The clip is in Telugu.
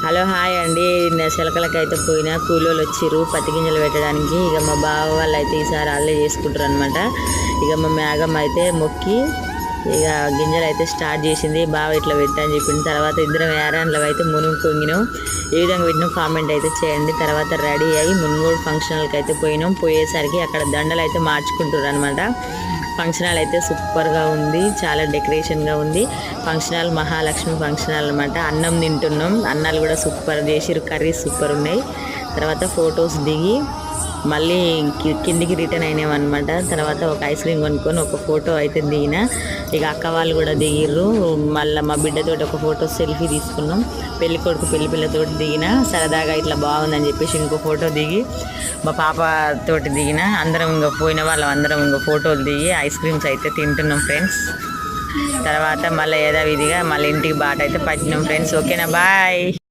హలో హాయ్ అండి. చిలకలకి అయితే పోయినా కూలోళ్ళు వచ్చిర్రు పత్తి గింజలు పెట్టడానికి. ఇక మా బావ వాళ్ళు అయితే ఈసారి వాళ్ళే చేసుకుంటారు అనమాట. ఇక మా మేఘం అయితే మొక్కి ఇక గింజలు అయితే స్టార్ట్ చేసింది. బావ ఇట్లా పెట్టని చెప్పింది. తర్వాత ఇద్దరం ఏరాన్లో అయితే మునుగు పొంగినాం. ఏ విధంగా పెట్టినాం కామెంట్ అయితే చేయండి. తర్వాత రెడీ అయ్యి మున్గోడు ఫంక్షన్కి అయితే పోయినాం. పోయేసరికి అక్కడ దండలు అయితే మార్చుకుంటారు అనమాట. ఫంక్షన్ హాల్ అయితే సూపర్గా ఉంది, చాలా డెకరేషన్గా ఉంది. Function hall Mahalakshmi function hall అనమాట. అన్నం తింటున్నాం. అన్నాలు కూడా సూపర్ చేసిరు, కర్రీస్ సూపర్ ఉన్నాయి. తర్వాత ఫొటోస్ దిగి మళ్ళీ కిందికి రిటర్న్ అయినాం అనమాట. తర్వాత ఒక ఐస్ క్రీమ్ కొనుక్కొని ఒక ఫోటో అయితే దిగిన. ఇక అక్క వాళ్ళు కూడా దిగిర్రు. మళ్ళీ మా బిడ్డతోటి ఒక ఫోటో సెల్ఫీ తీసుకున్నాం. పెళ్లి కొడుకు పెళ్లి పిల్లతోటి దిగిన. సరదాగా ఇట్లా బాగుందని చెప్పేసి ఇంకో ఫోటో దిగి మా పాపతోటి దిగిన. అందరం ఇంకా పోయిన వాళ్ళం అందరం ఇంకా ఫోటోలు దిగి ఐస్ క్రీమ్స్ అయితే తింటున్నాం ఫ్రెండ్స్. తర్వాత మళ్ళీ యథావిధిగా మళ్ళీ ఇంటికి బాట అయితే పట్టినాం ఫ్రెండ్స్. ఓకేనా, బాయ్.